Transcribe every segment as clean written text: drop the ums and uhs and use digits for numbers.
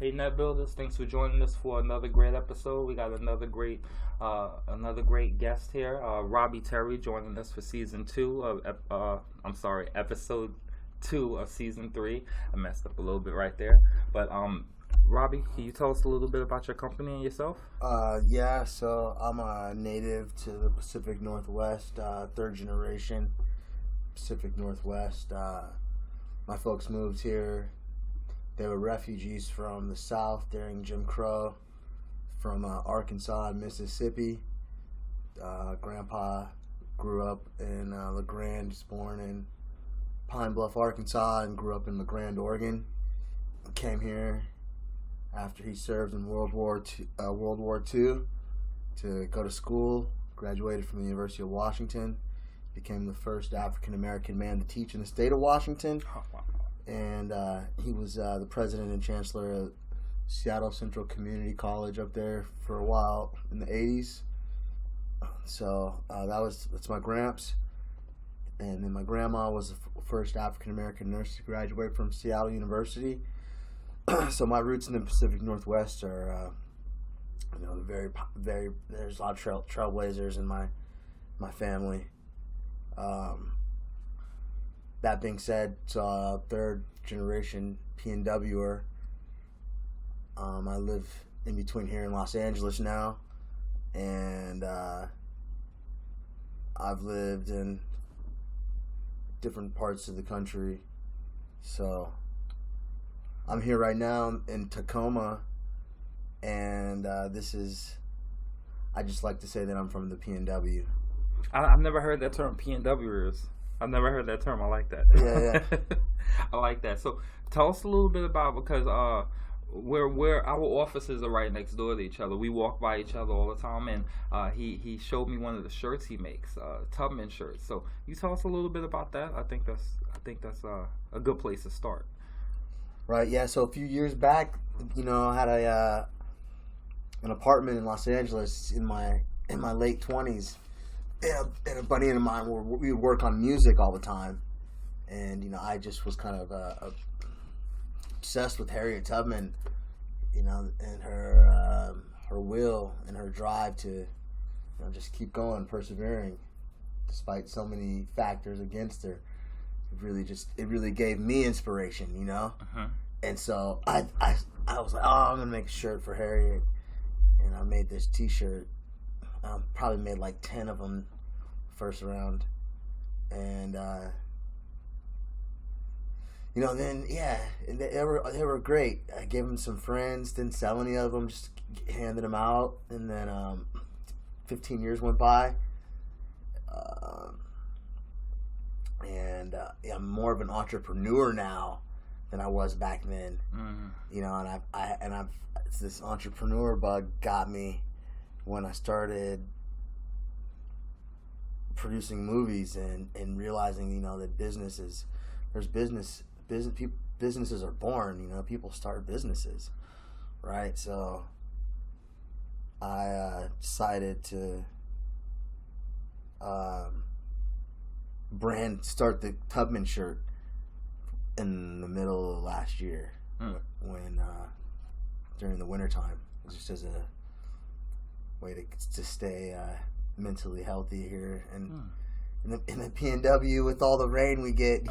Hey net builders, thanks for joining us for another great episode. We got another great guest here, Robby Terry, joining us for season two of episode two of season three. I messed up a little bit right there, but Robby, can you tell us a little bit about your company and yourself? Yeah, so I'm a native to the Pacific Northwest, third generation Pacific Northwest. My folks moved here. They were refugees from the South during Jim Crow, from Arkansas and Mississippi. Grandpa grew up in LeGrand, was born in Pine Bluff, Arkansas, and grew up in LeGrand, Oregon. Came here after he served in World War II to go to school. Graduated from the University of Washington. Became the first African American man to teach in the state of Washington. Oh, wow. And he was the president and chancellor of Seattle Central Community College up there for a while in the 80s. So that's my gramps. And then my grandma was the first African American nurse to graduate from Seattle University. So my roots in the Pacific Northwest are, there's a lot of trailblazers in my family. That being said, so third generation PNWer. I live in between here and Los Angeles now, and I've lived in different parts of the country. So I'm here right now in Tacoma, and I just like to say that I'm from the PNW. I've never heard that term, PNWers. I've never heard that term. I like that. Yeah. I like that. So tell us a little bit about, because where our offices are right next door to each other. We walk by each other all the time, and he showed me one of the shirts he makes, Tubman shirts. So you tell us a little bit about that. I think that's a good place to start. Right. Yeah. So a few years back, I had an apartment in Los Angeles in my late 20s. And a buddy of mine, we would work on music all the time, and I just was kind of obsessed with Harriet Tubman, and her will and her drive to just keep going, persevering, despite so many factors against her. It really gave me inspiration, Uh-huh. And so I was like, oh, I'm gonna make a shirt for Harriet, and I made this T-shirt. Probably made like 10 of them first round, and they were great. I gave them some friends, didn't sell any of them, just handed them out, and then 15 years went by, and I'm more of an entrepreneur now than I was back then. Mm-hmm. And I've this entrepreneur bug got me when I started producing movies and realizing, that businesses are born, people start businesses, right? So I decided to start the Tubman shirt in the middle of last year, when during the wintertime, just as a way to stay mentally healthy here, and in the PNW with all the rain we get,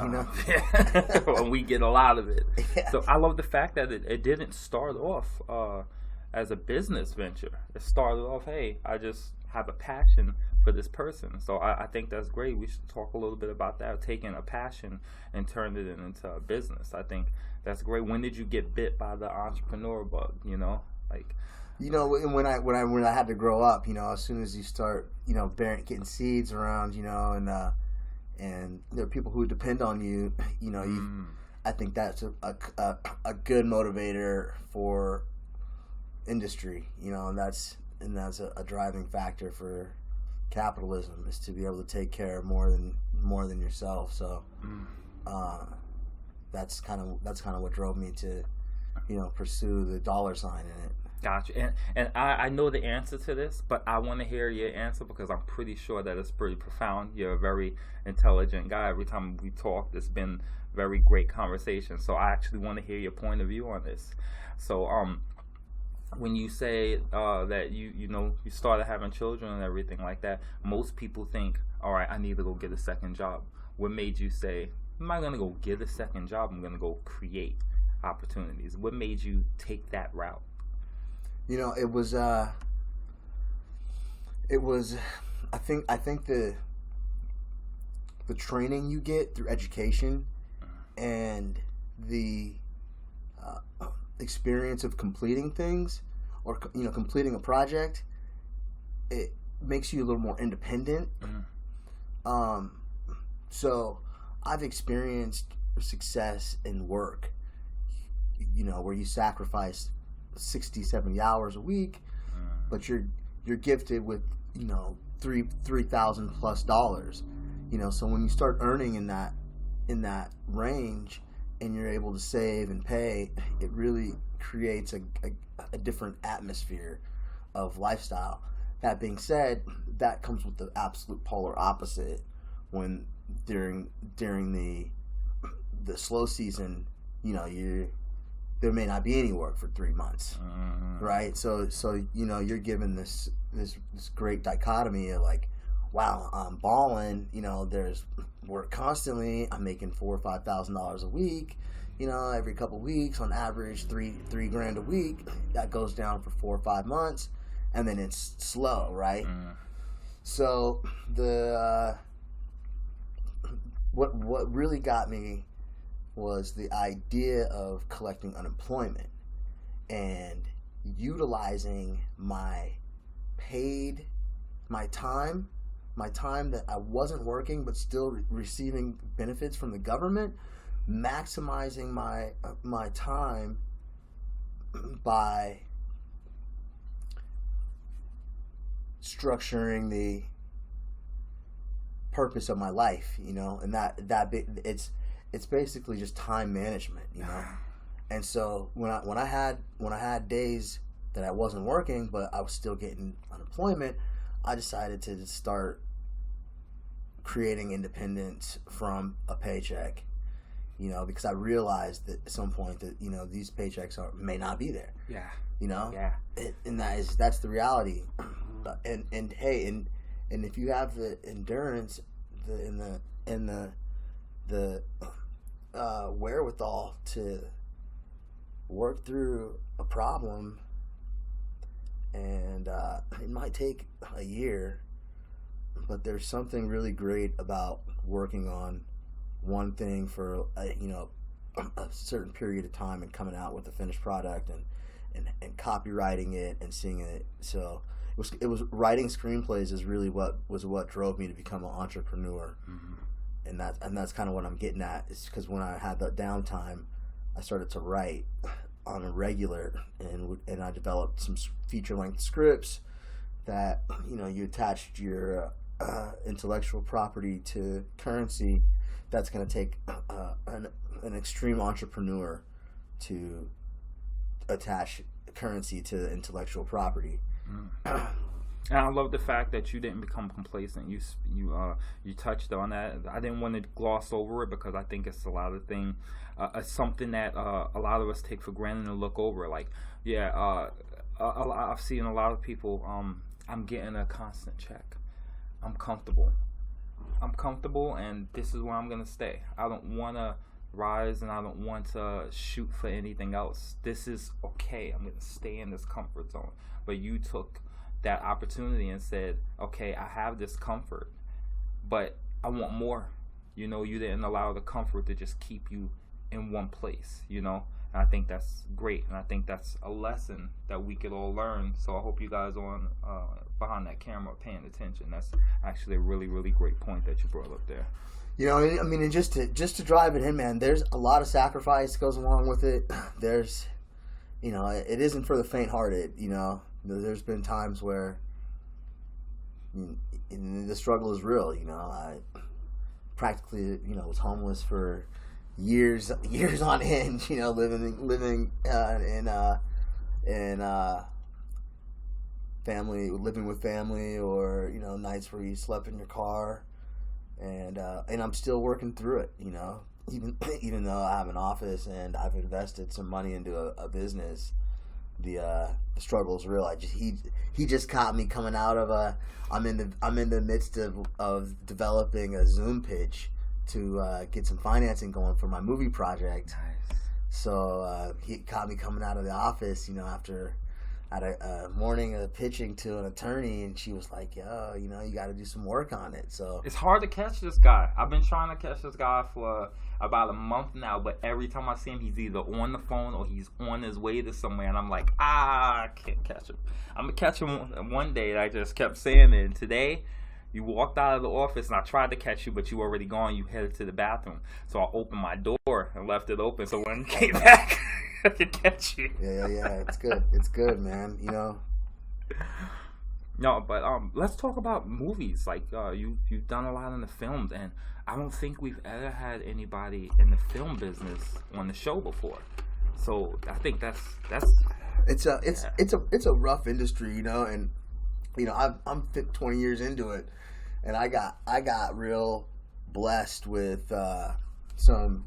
Well, we get a lot of it. Yeah. So I love the fact that it didn't start off as a business venture. It started off, hey, I just have a passion for this person. So I think that's great. We should talk a little bit about that, taking a passion and turning it into a business. I think that's great. When did you get bit by the entrepreneur bug? When I had to grow up, as soon as you start, getting seeds around, and there are people who depend on you, I think that's a good motivator for industry, and that's a driving factor for capitalism, is to be able to take care of more than yourself. So that's kind of what drove me to pursue the dollar sign in it. Gotcha. And I know the answer to this, but I want to hear your answer because I'm pretty sure that it's pretty profound. You're a very intelligent guy. Every time we talked, it's been very great conversation. So I actually want to hear your point of view on this. So when you say that you started having children and everything like that, most people think, all right, I need to go get a second job. What made you say, I'm not gonna go get a second job, I'm gonna go create opportunities? What made you take that route? It was I think the training you get through education and the experience of completing things, or completing a project, it makes you a little more independent. So I've experienced success in work, where you sacrifice 60, 70 hours a week, but you're gifted with $3,000 plus. So when you start earning in that range, and you're able to save and pay, it really creates a different atmosphere of lifestyle. That being said, that comes with the absolute polar opposite. When during the slow season, there may not be any work for 3 months, right? So you're given this great dichotomy of like, wow, I'm balling. There's work constantly. I'm making $4,000 or $5,000 a week. Every couple of weeks, on average, three grand a week. That goes down for 4 or 5 months, and then it's slow, right? So what really got me was the idea of collecting unemployment and utilizing my time that I wasn't working but still receiving benefits from the government, maximizing my time by structuring the purpose of my life, and it's basically just time management, And so when I had days that I wasn't working but I was still getting unemployment, I decided to start creating independence from a paycheck, because I realized that at some point that these paychecks may not be there. Yeah. Yeah. And that's the reality. And hey, and if you have the endurance, the wherewithal to work through a problem, and it might take a year, but there's something really great about working on one thing for a certain period of time and coming out with a finished product and copywriting it and seeing it. So it was writing screenplays is really what drove me to become an entrepreneur. And that's kind of what I'm getting at, is because when I had that downtime, I started to write on a regular, and I developed some feature-length scripts that you attached your intellectual property to currency. That's going to take an extreme entrepreneur to attach currency to intellectual property. And I love the fact that you didn't become complacent. You touched on that. I didn't want to gloss over it because I think it's a lot of things. It's something that a lot of us take for granted and look over. Like, I've seen a lot of people. I'm getting a constant check. I'm comfortable, and this is where I'm gonna stay. I don't want to rise, and I don't want to shoot for anything else. This is okay. I'm gonna stay in this comfort zone. But you took that opportunity and said, okay, I have this comfort, but I want more. You didn't allow the comfort to just keep you in one place, and I think that's great, and I think that's a lesson that we could all learn. So I hope you guys on behind that camera are paying attention. That's actually a really, really great point that you brought up there. And just to drive it in, man, there's a lot of sacrifice goes along with it. There's, it isn't for the faint-hearted, There's been times where the struggle is real. I practically, was homeless for years on end. Living in and living with family, or nights where you slept in your car, and I'm still working through it. Even though I have an office and I've invested some money into a business, the struggle is real. He just caught me coming out of I'm in the midst of developing a Zoom pitch to get some financing going for my movie project. Nice. So he caught me coming out of the office, after at a morning of pitching to an attorney, and she was like, "Yo, you got to do some work on it." So it's hard to catch this guy. I've been trying to catch this guy for about a month now, but every time I see him, he's either on the phone or he's on his way to somewhere, and I'm like, I can't catch him. I'm gonna catch him one day. And I just kept saying it. And today, you walked out of the office, and I tried to catch you, but you were already gone. You headed to the bathroom, so I opened my door and left it open. So when you came back, I could catch you. Yeah. It's good. It's good, man. No, but let's talk about movies. Like you've done a lot in the films, and I don't think we've ever had anybody in the film business on the show before. So I think that's it's a rough industry, and I'm 20 years into it, and I got real blessed with some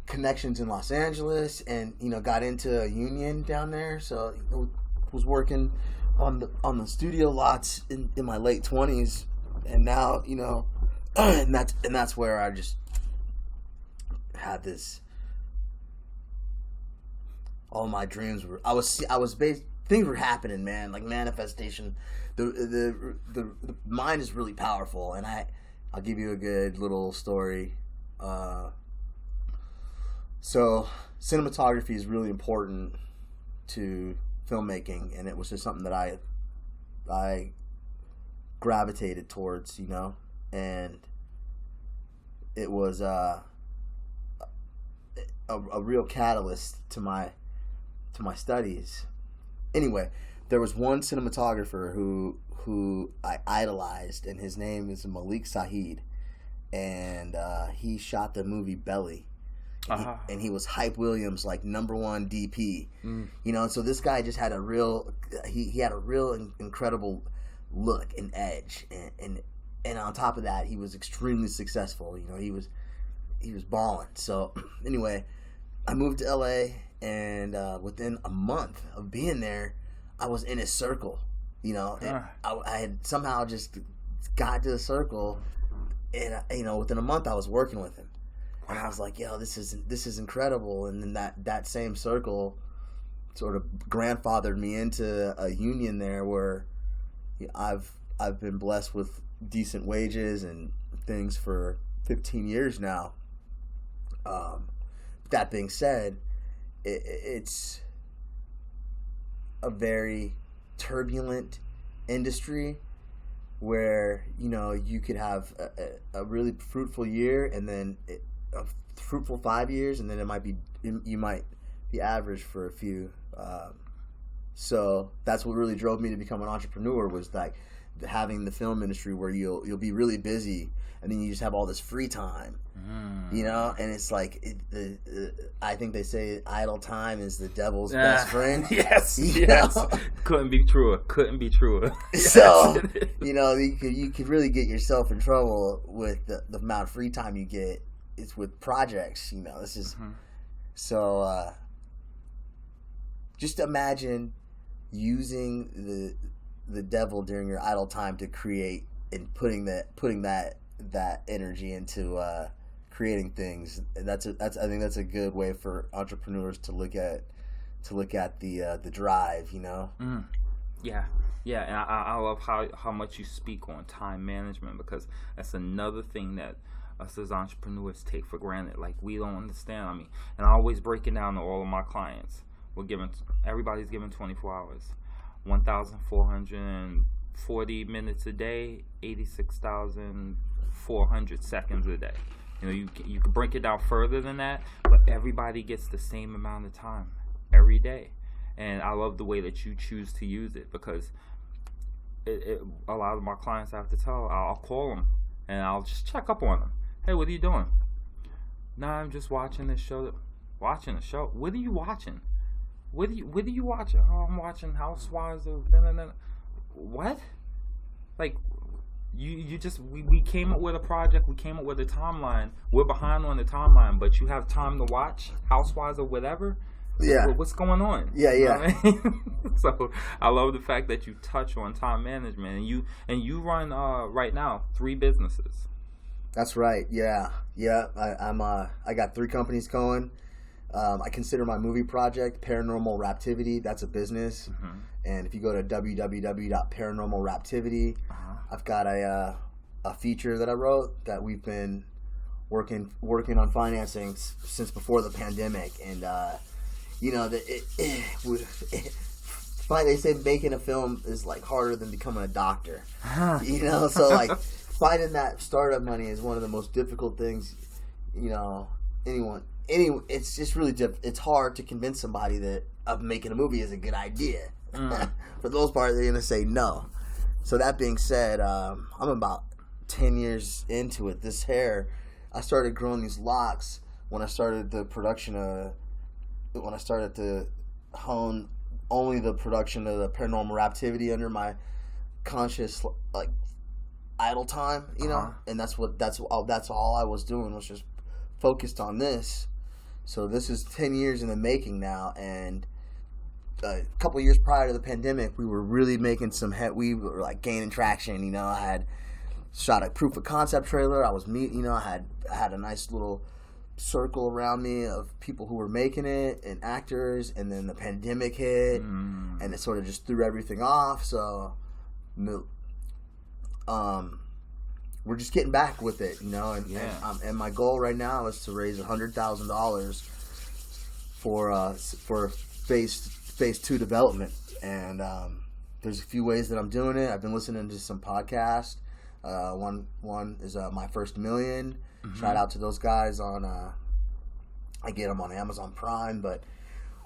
connections in Los Angeles, and got into a union down there, so was working on the studio lots in my late 20s, and now and that's where I just had this. All my dreams were. Things were happening, man. Like manifestation. The mind is really powerful, and I'll give you a good little story. So cinematography is really important to filmmaking, and it was just something that I gravitated towards, and it was a real catalyst to my studies. Anyway, there was one cinematographer who I idolized, and his name is Malik Saeed, and he shot the movie Belly. And he was Hype Williams' like #1 DP, and so this guy just had a real incredible look and edge, and on top of that, he was extremely successful. He was balling. So anyway, I moved to LA, and within a month of being there, I was in his circle. I had somehow just got to the circle, and within a month I was working with him. And I was like, yo, this is incredible. And then that same circle sort of grandfathered me into a union there where I've been blessed with decent wages and things for 15 years now. That being said, it's a very turbulent industry where you could have a really fruitful year, and then a fruitful 5 years, and then you might be average for a few. So that's what really drove me to become an entrepreneur, was like having the film industry where you'll be really busy, and then you just have all this free time, and it's like I think they say idle time is the devil's best friend. Yes. Couldn't be truer. So you could really get yourself in trouble with the amount of free time you get. It's with projects, this is so just imagine using the devil during your idle time to create, and putting that energy into creating things. I think that's a good way for entrepreneurs to look at the drive, Yeah, and I love how much you speak on time management, because that's another thing that us as entrepreneurs take for granted. Like, we don't understand. I mean, and I always break it down to all of my clients. Everybody's given 24 hours, 1,440 minutes a day, 86,400 seconds a day. You can break it down further than that, but everybody gets the same amount of time every day. And I love the way that you choose to use it, because a lot of my clients, I have to tell, I'll call them and I'll just check up on them. Hey, what are you doing? No, I'm just watching this show. Watching a show? What are you watching? What do you watch? Oh, I'm watching Housewives of what? Like, you just we came up with a project. We came up with a timeline. We're behind on the timeline, but you have time to watch Housewives or whatever. Yeah. What's going on? Yeah, You know yeah. what I mean? So I love the fact that you touch on time management, and you run right now 3 businesses. That's right. Yeah. I got 3 companies going. I consider my movie project Paranormal Raptivity. That's a business. Mm-hmm. And if you go to www.paranormalraptivity, I've got a feature that I wrote that we've been working on financing since before the pandemic. And they say making a film is like harder than becoming a doctor. So like finding that startup money is one of the most difficult things. It's just really it's hard to convince somebody that making a movie is a good idea. For the most part, they're gonna say no. So that being said, I'm about 10 years into it. This hair, I started growing these locks when I started the production when I started to hone only the production of the Paranormal Raptivity under my conscious like idle time, and that's all I was doing was just focused on this. So this is 10 years in the making now, and a couple of years prior to the pandemic, we were really making we were like gaining traction. I had shot a proof of concept trailer. I was I had a nice little circle around me of people who were making it and actors, and then the pandemic hit, and it sort of just threw everything off. So we're just getting back with it, and my goal right now is to raise $100,000 for phase 2 development, and there's a few ways that I'm doing it. I've been listening to some podcasts. One is My First Million. Mm-hmm. Shout out to those guys on. I get them on Amazon Prime, but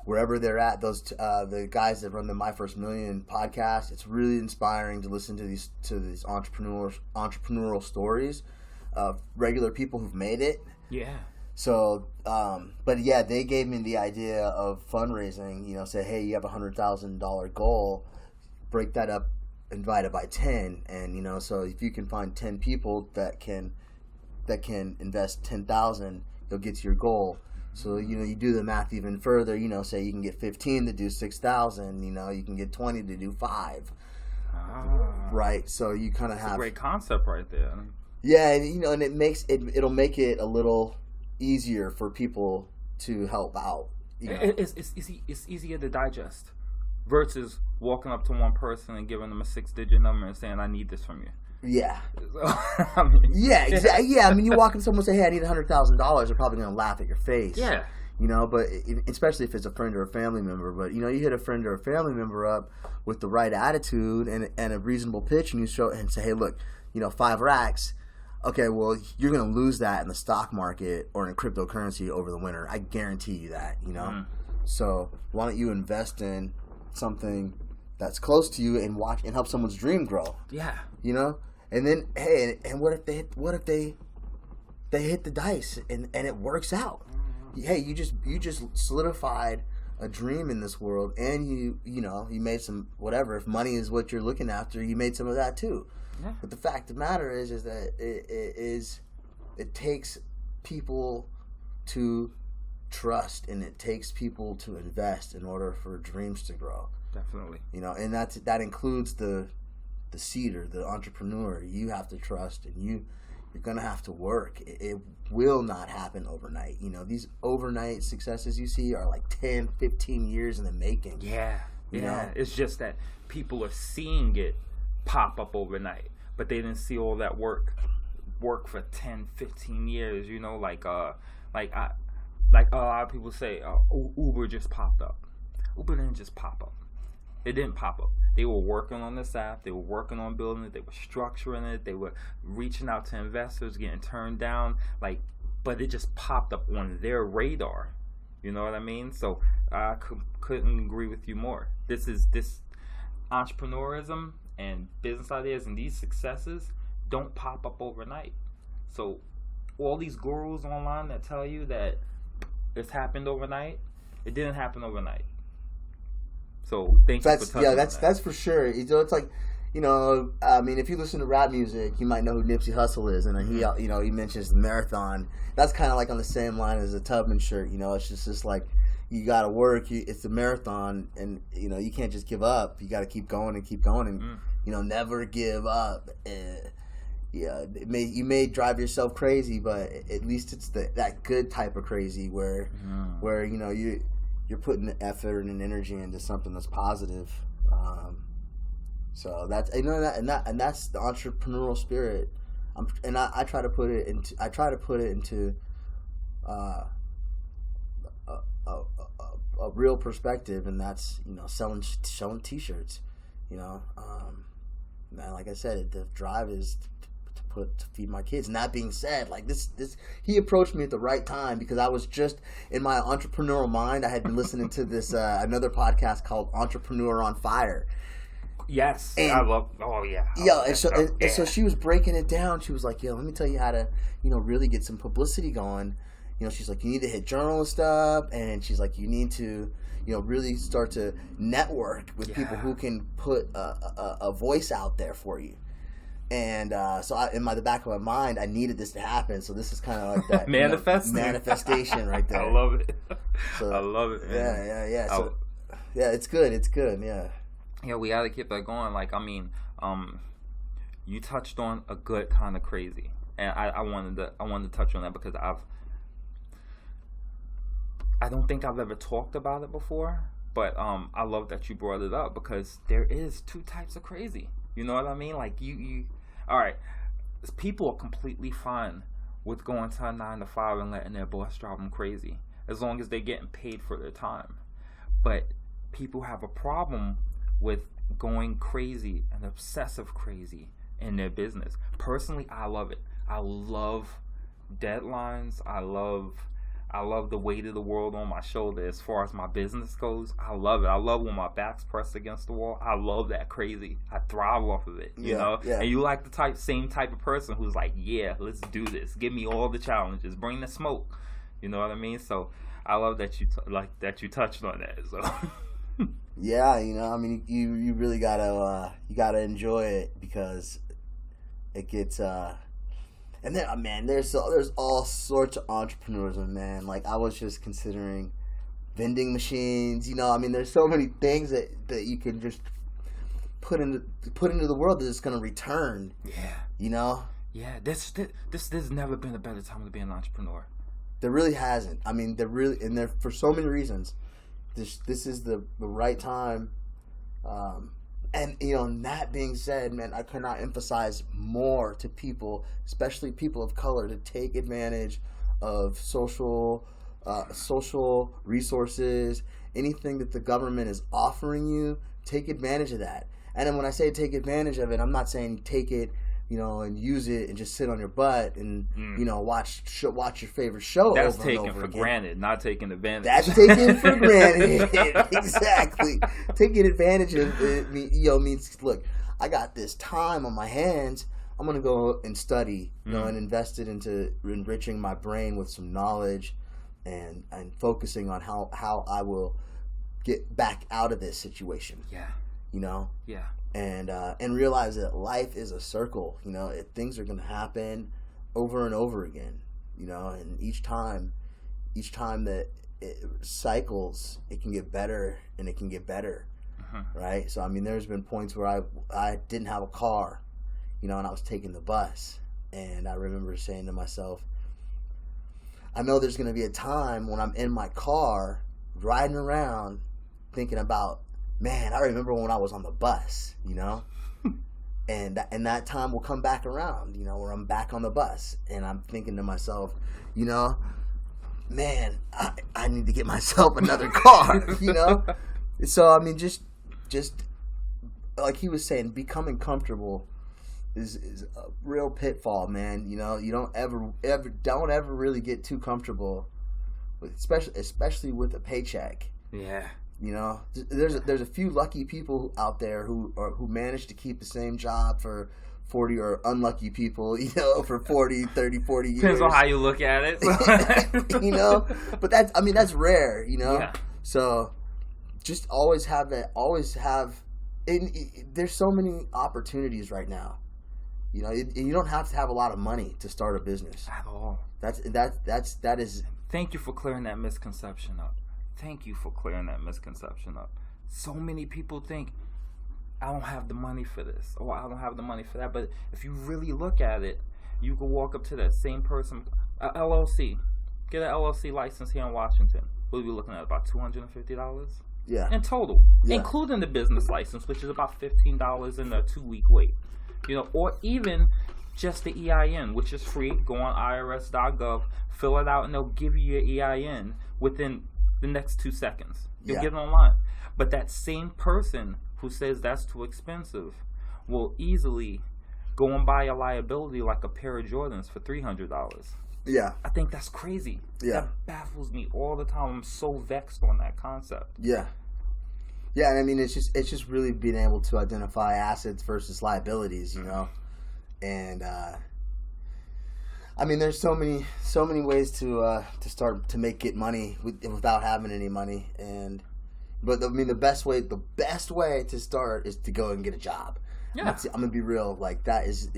wherever they're at, the guys that run the My First Million podcast, it's really inspiring to listen to these entrepreneurial stories of regular people who've made it. Yeah. So, but yeah, they gave me the idea of fundraising. Say, hey, you have $100,000 goal, break that up and divide it by 10, and so if you can find 10 people that can invest 10,000, you'll get to your goal. So, you do the math even further, say you can get 15 to do 6,000, you can get 20 to do 5. Right? So you kind of have... a great concept right there. Yeah, and it'll make it a little easier for people to help out. It's easier to digest versus walking up to one person and giving them a 6-digit number and saying, I need this from you. Yeah. So, yeah, exactly. Yeah, you walk up to someone and say, hey, I need $100,000, they're probably going to laugh at your face. Yeah. But especially if it's a friend or a family member. But, you hit a friend or a family member up with the right attitude and a reasonable pitch, and you show and say, hey, look, 5 racks. Okay, well, you're going to lose that in the stock market or in cryptocurrency over the winter. I guarantee you that, So why don't you invest in something that's close to you and watch and help someone's dream grow? Yeah. And then, hey, and what if they hit the dice and it works out? Hey, you just solidified a dream in this world, and you made some whatever. If money is what you're looking after, you made some of that too. Yeah. But the fact of the matter is that it takes people to trust, and it takes people to invest in order for dreams to grow. Definitely. And that includes the seeder, the entrepreneur. You have to trust, and you're gonna have to work. It will not happen overnight. These overnight successes you see are like 10, 15 years in the making. Yeah. It's just that people are seeing it pop up overnight, but they didn't see all that work for 10, 15 years. Like a lot of people say, Uber just popped up. Uber didn't just pop up. It didn't pop up. They were working on this app. They were working on building it. They were structuring it. They were reaching out to investors, getting turned down. But it just popped up on their radar. You know what I mean? So I couldn't agree with you more. This entrepreneurism and business ideas and these successes don't pop up overnight. So all these gurus online that tell you that it's happened overnight, it didn't happen overnight. So thank you for touching on that. That's for sure. It's like, I mean, if you listen to rap music, you might know who Nipsey Hussle is, and he mentions the marathon. That's kind of like on the same line as the Tubman shirt. It's just like you got to work. It's a marathon, and you can't just give up. You got to keep going, and never give up. You may drive yourself crazy, but at least it's that good type of crazy where you're putting the effort and energy into something that's positive. So that's and that's the entrepreneurial spirit. I try to put it into a real perspective, and that's selling T-shirts. Man, like I said, the drive is to feed my kids. And that being said, like this, he approached me at the right time because I was just in my entrepreneurial mind. I had been listening to this another podcast called Entrepreneur on Fire. Yes, and, I love. Oh yeah. Yeah, so she was breaking it down. She was like, "Yo, let me tell you how to, really get some publicity going." She's like, "You need to hit journal and stuff," and she's like, "You need to, really start to network with people who can put a voice out there for you." And so in the back of my mind, I needed this to happen. So this is kind of like that manifestation right there. I love it. So, I love it, man. Yeah. So, it's good. Yeah. Yeah, we gotta keep that going. Like, I mean, you touched on a good kind of crazy, and I wanted to touch on that because I don't think I've ever talked about it before, but I love that you brought it up because there is two types of crazy. You know what I mean? Like you all right. People are completely fine with going to a 9 to 5 and letting their boss drive them crazy as long as they're getting paid for their time. But people have a problem with going crazy and obsessive crazy in their business. Personally, I love it. I love deadlines. I love the weight of the world on my shoulder as far as my business goes. I love it. I love when my back's pressed against the wall. I love that crazy. I thrive off of it, you know? Yeah. And you like the same type of person who's like, yeah, let's do this. Give me all the challenges. Bring the smoke. You know what I mean? So I love that you touched on that. So yeah, I mean, you really gotta enjoy it because it gets and then, man, there's all sorts of entrepreneurs, man. Like, I was just considering vending machines. I mean, there's so many things that you can just put into the world that is going to return. Yeah. Yeah. There's never been a better time to be an entrepreneur. There really hasn't. I mean, there for so many reasons. This is the right time. And that being said, man, I cannot emphasize more to people, especially people of color, to take advantage of social resources, anything that the government is offering you. Take advantage of that. And then when I say take advantage of it, I'm not saying take it, and use it and just sit on your butt and watch your favorite show. That's over taken and over for again. Granted, not taking advantage. That's taken for granted. Exactly. Taking advantage of it means, look, I got this time on my hands. I'm gonna go and study, and invest it into enriching my brain with some knowledge, and focusing on how I will get back out of this situation. Yeah. Yeah. And realize that life is a circle. Things are going to happen over and over again. And each time that it cycles, it can get better and it can get better, right? So I mean, there's been points where I didn't have a car, and I was taking the bus, and I remember saying to myself, I know there's going to be a time when I'm in my car riding around, thinking about, man, I remember when I was on the bus, and that time will come back around, where I'm back on the bus, and I'm thinking to myself, man, I need to get myself another car, So I mean, just like he was saying, becoming comfortable is a real pitfall, man. You don't ever really get too comfortable, especially with a paycheck. Yeah. There's a few lucky people out there who manage to keep the same job for 40, or unlucky people, for 40, 30, 40 years. Depends on how you look at it. But that's rare, Yeah. So just always have that. Always have. There's so many opportunities right now. You know, you don't have to have a lot of money to start a business at all. That is. Thank you for clearing that misconception up. So many people think, I don't have the money for this, or I don't have the money for that. But if you really look at it, you can walk up to that same person, LLC, get an LLC license here in Washington. We'll be looking at about $250. Yeah. In total, including the business license, which is about $15 in a 2-week wait. You know, or even just the EIN, which is free. Go on irs.gov, fill it out, and they'll give you your EIN within the next 2 seconds. You'll get it online. But that same person who says that's too expensive will easily go and buy a liability like a pair of Jordans for $300. Yeah. I think that's crazy. Yeah. That baffles me all the time. I'm so vexed on that concept. Yeah. Yeah, and I mean, it's just really being able to identify assets versus liabilities, you know, and I mean, there's so many ways to start to get money without having any money, but I mean, the best way to start is to go and get a job. Yeah, I'm gonna be real. Like that is,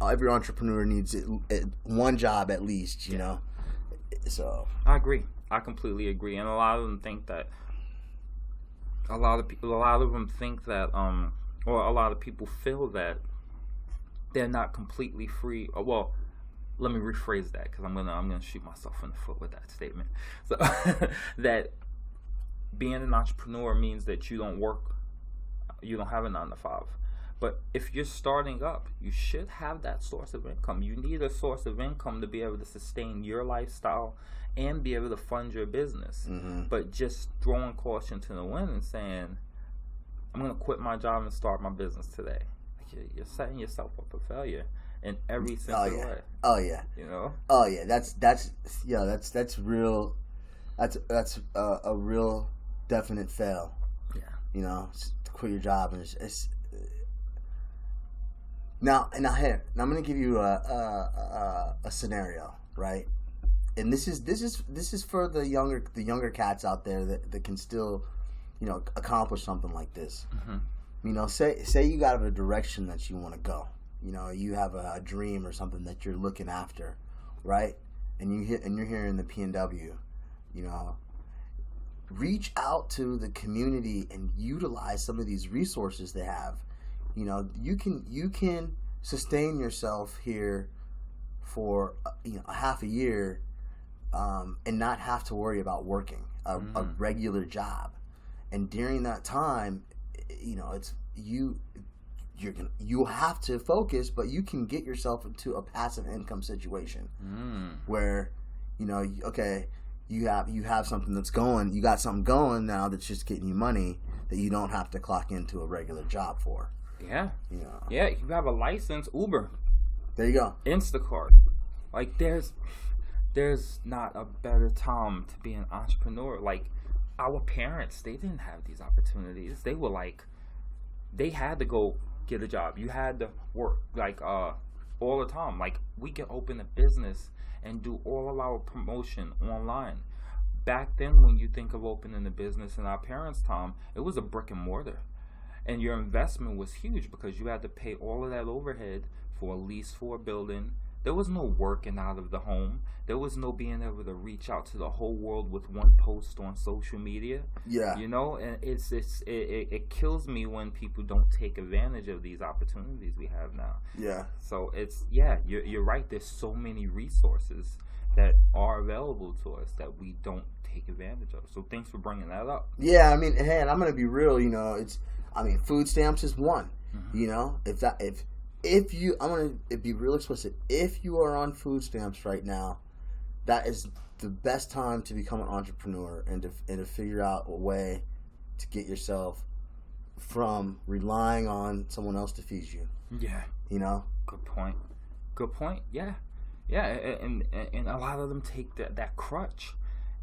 every entrepreneur needs one job at least, you know. So I agree. I completely agree, and a lot of them think that. A lot of them think that, or a lot of people feel that they're not completely free. Well, let me rephrase that because I'm gonna shoot myself in the foot with that statement. So that being an entrepreneur means that you don't work, you don't have a 9-to-5. But if you're starting up, you should have that source of income. You need a source of income to be able to sustain your lifestyle and be able to fund your business. Mm-hmm. But just throwing caution to the wind and saying, I'm going to quit my job and start my business today. You're setting yourself up for failure in every single way. Oh yeah. You know? Oh yeah. That's real. That's a real definite fail. Yeah. You know, to quit your job and it's now here. Now I'm going to give you a scenario, right? And this is for the younger cats out there that can still, you know, accomplish something like this. Mm-hmm. You know, say you got a direction that you want to go. You know, you have a dream or something that you're looking after, right? And you're here in the PNW. You know, reach out to the community and utilize some of these resources they have. You know, you can sustain yourself here for a half a year. And not have to worry about working a regular job, and during that time, you know, it's you'll have to focus, but you can get yourself into a passive income situation where, you know, okay, you have something that's going, you got something going now that's just getting you money that you don't have to clock into a regular job for. Yeah, you know. Yeah, you have a license, Uber. There you go. Instacart. Like there's not a better time to be an entrepreneur. Like our parents, they didn't have these opportunities. They were like, they had to go get a job. You had to work like all the time. Like we can open a business and do all of our promotion online. Back then, when you think of opening a business in our parents' time, it was a brick and mortar, and your investment was huge because you had to pay all of that overhead for a lease for a building. There was no working out of the home. There was no being able to reach out to the whole world with one post on social media. Yeah. You know, and it kills me when people don't take advantage of these opportunities we have now. Yeah. So you're right. There's so many resources that are available to us that we don't take advantage of. So thanks for bringing that up. Yeah, I mean, hey, and I'm gonna be real. You know, food stamps is one. Mm-hmm. You know, I'm going to be real explicit. If you are on food stamps right now, that is the best time to become an entrepreneur and to figure out a way to get yourself from relying on someone else to feed you. Yeah. You know? Good point. Yeah. Yeah, and a lot of them take that crutch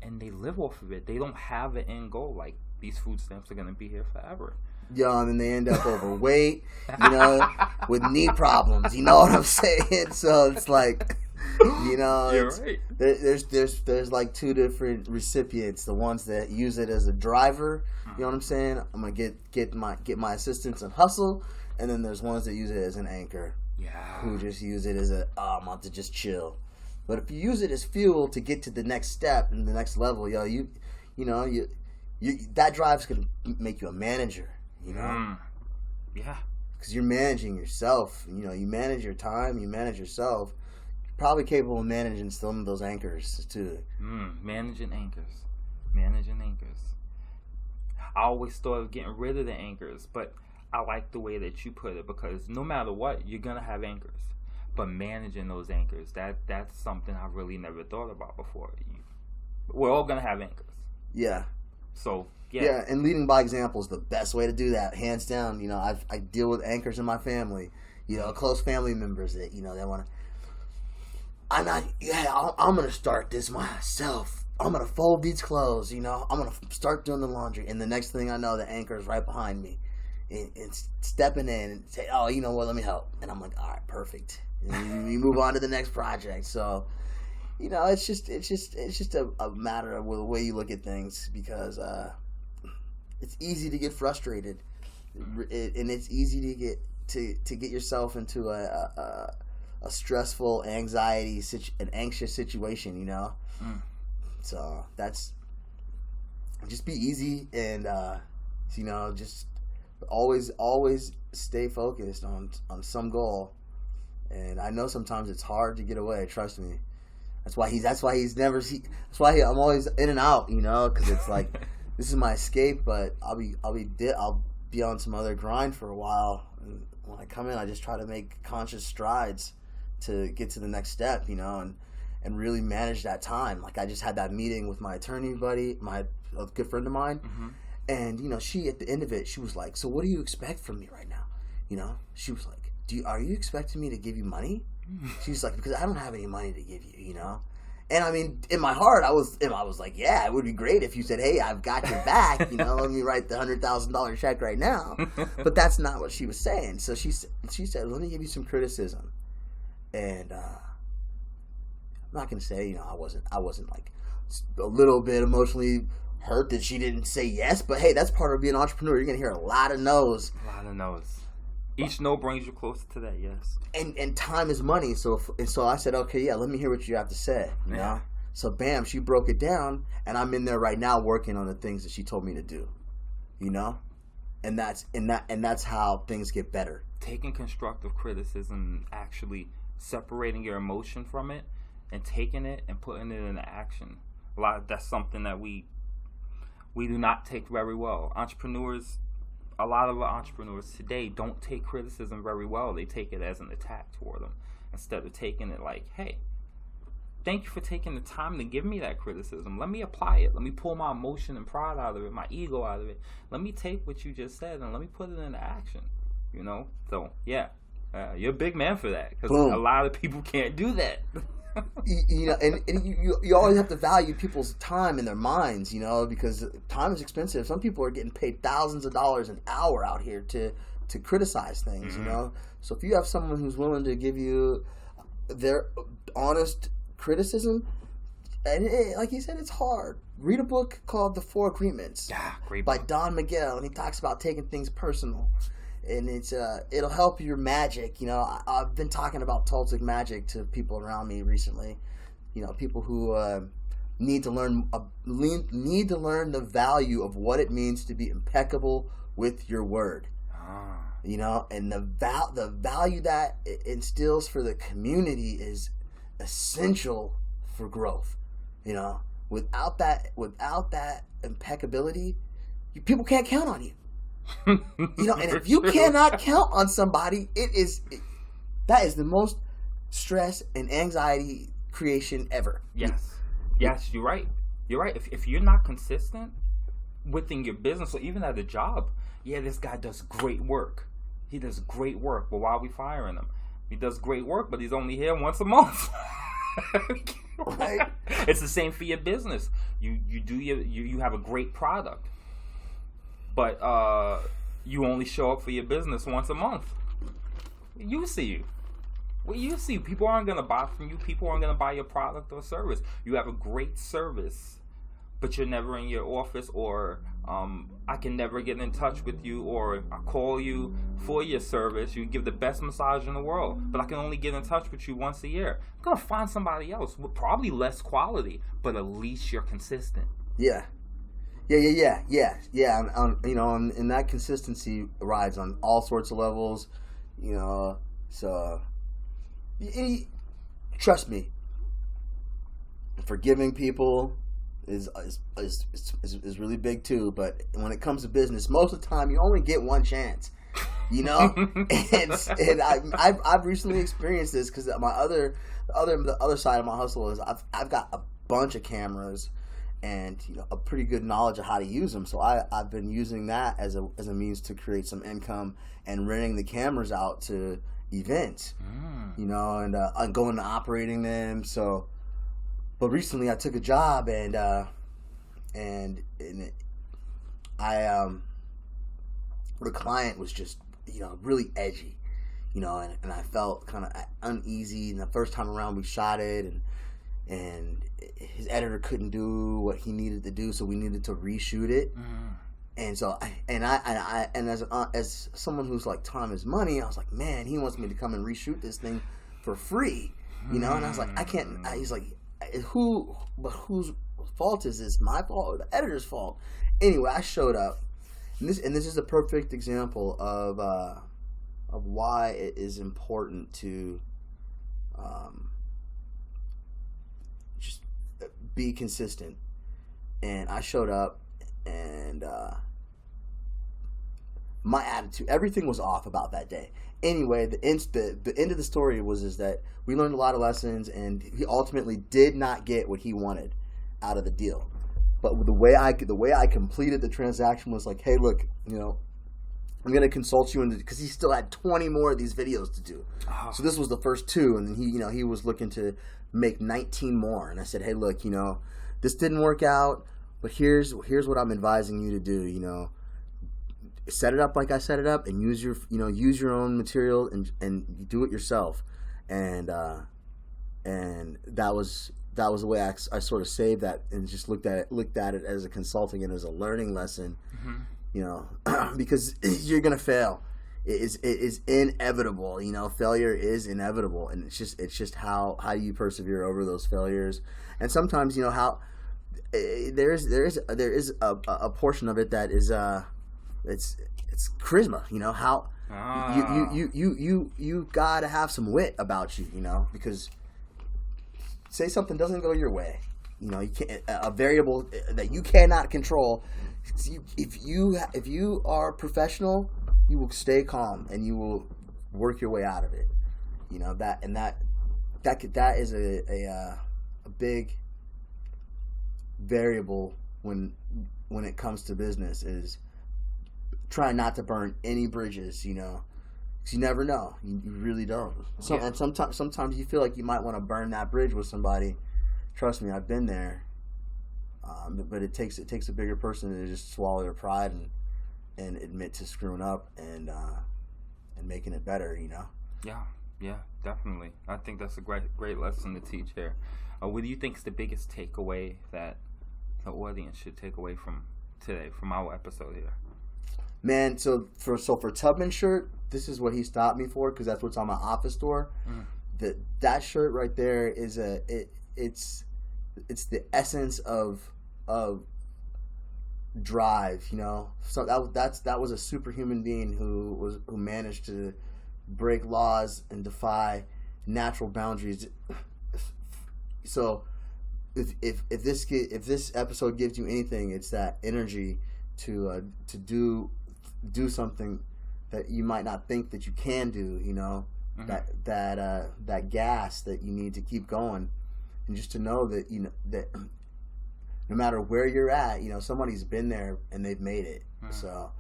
and they live off of it. They don't have an end goal. Like, these food stamps are going to be here forever. Yeah, and then they end up overweight, you know, with knee problems. You know what I'm saying? So it's like, You know, You're right. there's like two different recipients. The ones that use it as a driver, you know what I'm saying? I'm gonna get my assistance and hustle, and then there's ones that use it as an anchor. Yeah. Who just use it as I'm about to just chill. But if you use it as fuel to get to the next step and the next level, you that drive's gonna make you a manager. You know. Yeah. Because you're managing yourself. You know, you manage your time, you manage yourself. You're probably capable of managing some of those anchors too. Managing anchors. I always thought of getting rid of the anchors, but I like the way that you put it, because no matter what, you're gonna have anchors. But managing those anchors, that's something I really never thought about before. We're all gonna have anchors. Yeah. So yeah, and leading by example is the best way to do that, hands down. You know, I deal with anchors in my family. You know, close family members that they want to. I'm gonna start this myself. I'm gonna fold these clothes. You know, I'm gonna start doing the laundry, and the next thing I know, the anchor is right behind me, and stepping in and say, "Oh, you know what? Let me help." And I'm like, "All right, perfect." And we move on to the next project. So. You know, it's just a matter of the way you look at things, because it's easy to get frustrated, and it's easy to get yourself into a stressful, an anxious situation. You know, so that's just be easy, and you know, just always stay focused on some goal. And I know sometimes it's hard to get away. Trust me. That's why I'm always in and out, you know, because it's like this is my escape. But I'll be on some other grind for a while. And when I come in, I just try to make conscious strides to get to the next step, you know, and really manage that time. Like I just had that meeting with my attorney buddy, a good friend of mine, and you know, she at the end of it, she was like, "So what do you expect from me right now?" You know, she was like, "Are you expecting me to give you money?" She's like, "Because I don't have any money to give you, you know." And I mean, in my heart, I was like, "Yeah, it would be great if you said, 'Hey, I've got your back,' you know, let me write the $100,000 check right now." But that's not what she was saying. So she said, "Let me give you some criticism," and I'm not gonna say, you know, I wasn't like a little bit emotionally hurt that she didn't say yes, but hey, that's part of being an entrepreneur. You're gonna hear a lot of no's. Each no brings you closer to that, yes. And time is money, so I said, okay, yeah, let me hear what you have to say, you know? So bam, she broke it down, and I'm in there right now working on the things that she told me to do, you know? And that's how things get better. Taking constructive criticism, actually separating your emotion from it, and taking it and putting it into action. That's something that we do not take very well. A lot of entrepreneurs today don't take criticism very well. They take it as an attack toward them, instead of taking it like, "Hey, thank you for taking the time to give me that criticism. Let me apply it. Let me pull my emotion and pride out of it, my ego out of it. Let me take what you just said and let me put it into action." You know? So, yeah. You're a big man for that, because a lot of people can't do that. You know, and you always have to value people's time and their minds, you know, because time is expensive. Some people are getting paid thousands of dollars an hour out here to criticize things, you know. So if you have someone who's willing to give you their honest criticism, and like you said, it's hard. Read a book called The Four Agreements, great by book. Don Miguel, and he talks about taking things personal. And it'll help your magic. You know, I've been talking about Toltec magic to people around me recently. You know, people who need to learn the value of what it means to be impeccable with your word. You know, and the value that it instills for the community is essential for growth. You know, without that impeccability, people can't count on you. You know, and if you cannot count on somebody, that is the most stress and anxiety creation ever. Yes, you're right. If you're not consistent within your business or even at a job, this guy does great work. He does great work, but why are we firing him? He does great work, but he's only here once a month. Right? It's the same for your business. You have a great product, but you only show up for your business once a month. You see you. Well, you see, people aren't going to buy from you. People aren't going to buy your product or service. You have a great service, but you're never in your office, or I can never get in touch with you, or I call you for your service. You give the best massage in the world, but I can only get in touch with you once a year. I'm going to find somebody else with probably less quality, but at least you're consistent. Yeah. And that consistency rides on all sorts of levels, so trust me, forgiving people is really big too. But when it comes to business, most of the time you only get one chance, and I've recently experienced this because the other side of my hustle is I've got a bunch of cameras and a pretty good knowledge of how to use them. So I've been using that as a means to create some income and renting the cameras out to events, and going to operating them. So, but recently I took a job and the client was just really edgy, and I felt kind of uneasy. And the first time around we shot it, and his editor couldn't do what he needed to do, so we needed to reshoot it. And so, as someone who's like, time is money, I was like, man, he wants me to come and reshoot this thing for free, And I was like, I can't. He's like, whose fault is this? My fault or the editor's fault? Anyway, I showed up, and this is a perfect example of why it is important to just be consistent. And I showed up, and my attitude, everything was off about that day. Anyway, the end of the story is that we learned a lot of lessons, and he ultimately did not get what he wanted out of the deal. But the way I completed the transaction was like, hey, look, I'm going to consult you, because he still had 20 more of these videos to do. Oh. So this was the first 2, and then he was looking to make 19 more. And I said, hey, look, this didn't work out, but here's what I'm advising you to do. Set it up like I set it up, and use your own material and do it yourself. And that was the way I sort of saved that, and just looked at it as a consulting and as a learning lesson. Mm-hmm. Because you're gonna fail. It is inevitable. Failure is inevitable, and it's just how you persevere over those failures. And sometimes how there is a portion of it that is it's charisma. How you gotta have some wit about you. Because say something doesn't go your way. You can't, a variable that you cannot control. If you are professional, you will stay calm and you will work your way out of it. That is a big variable when it comes to business, is try not to burn any bridges. Because you never know. You really don't. And sometimes you feel like you might want to burn that bridge with somebody. Trust me, I've been there. But it takes a bigger person to just swallow their pride and admit to screwing up and making it better. Yeah, definitely. I think that's a great lesson to teach here. What do you think is the biggest takeaway that the audience should take away from today, from our episode here? Man, so for Tubman shirt, this is what he stopped me for, because that's what's on my office door. Mm. That shirt right there is it's the essence of drive. So that was a superhuman being who managed to break laws and defy natural boundaries. So if this episode gives you anything, it's that energy to do something that you might not think that you can do. Mm-hmm. that gas that you need to keep going, and just to know that that no matter where you're at, somebody's been there and they've made it. Mm-hmm. So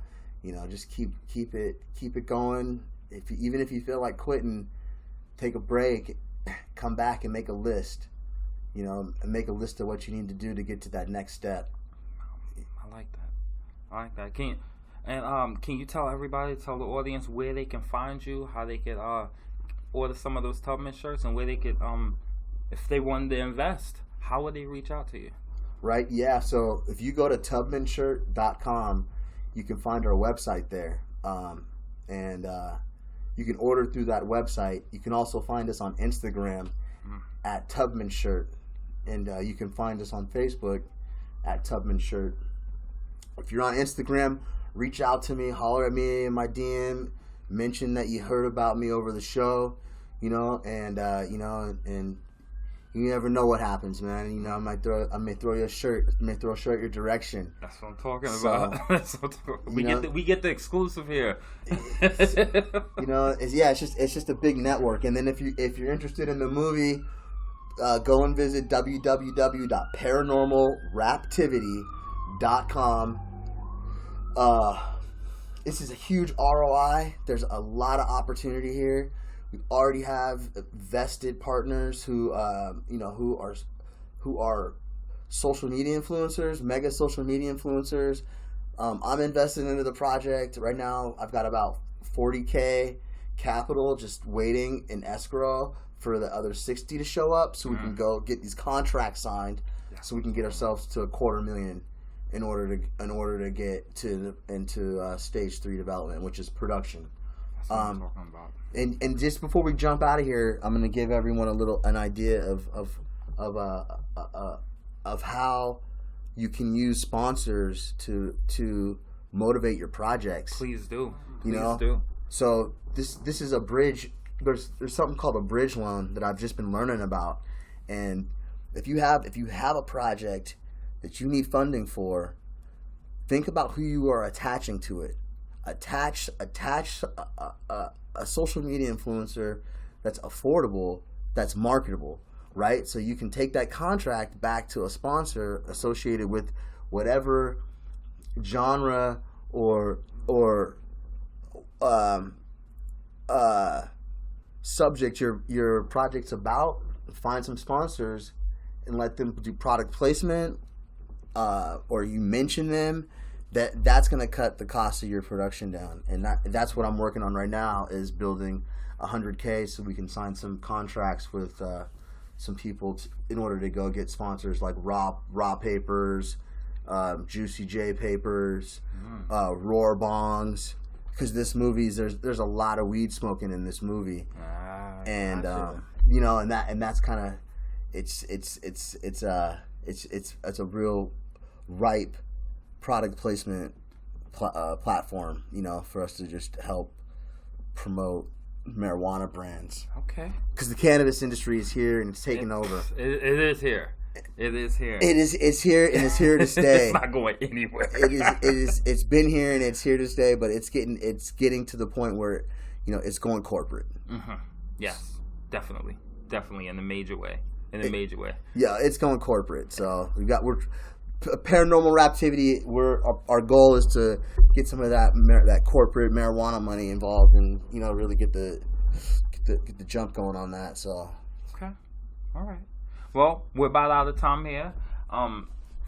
just keep it going. Even if you feel like quitting, take a break, come back and make a list. And make a list of what you need to do to get to that next step. I like that. Can you tell the audience where they can find you, how they can order some of those Tubman shirts, and where they could, if they wanted to invest, how would they reach out to you? Right, yeah. So if you go to tubmanshirt.com, you can find our website there, and you can order through that website. You can also find us on Instagram at Tubman Shirt, and you can find us on Facebook at Tubman Shirt. If you're on Instagram, reach out to me, holler at me in my DM, mention that you heard about me over the show, and you never know what happens, man. I may throw you a shirt, throw a shirt your direction. That's what I'm talking about. That's what we get the exclusive here. It's just a big network. And then if you're interested in the movie, go and visit www.paranormalraptivity.com. This is a huge ROI. There's a lot of opportunity here. We already have vested partners who are social media influencers, mega social media influencers. I'm invested into the project right now. I've got about $40K capital just waiting in escrow for the other 60 to show up, so we can go get these contracts signed, so we can get ourselves to $250,000 in order to get into stage 3 development, which is production. That's what I'm talking about. And just before we jump out of here, I'm going to give everyone an idea of how you can use sponsors to motivate your projects. Please do. So this is a bridge. There's something called a bridge loan that I've just been learning about, and if you have a project that you need funding for, think about who you are attaching to it. Attach a social media influencer that's affordable, that's marketable, right? So you can take that contract back to a sponsor associated with whatever genre or subject your project's about. Find some sponsors and let them do product placement, or you mention them. That's going to cut the cost of your production down, and that's what I'm working on right now, is building $100K so we can sign some contracts with some people in order to go get sponsors like Raw Papers, Juicy J Papers, Roar Bongs, because this movie there's a lot of weed smoking in this movie, and and that's kind of it's a real ripe product placement platform, for us to just help promote marijuana brands. Okay. Because the cannabis industry is here and it's taking over. It is here. It is here. It's here and it's here to stay. It's not going anywhere. It's been here and it's here to stay, but it's getting to the point where it's going corporate. Mm-hmm. Yes, definitely in a major way. Yeah, it's going corporate. So we're Paranormal Raptivity. Our goal is to get some of that corporate marijuana money involved, and really get the jump going on that. So okay, all right. Well, we're about out of time here.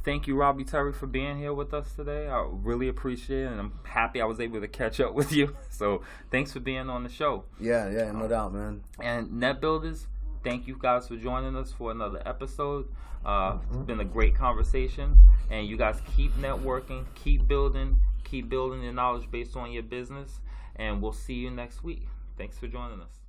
Thank you, Robby Terry, for being here with us today. I really appreciate it, and I'm happy I was able to catch up with you. So thanks for being on the show. Yeah, no doubt, man. And Net Builders, thank you guys for joining us for another episode. It's been a great conversation, and you guys keep networking, keep building your knowledge based on your business, and we'll see you next week. Thanks for joining us.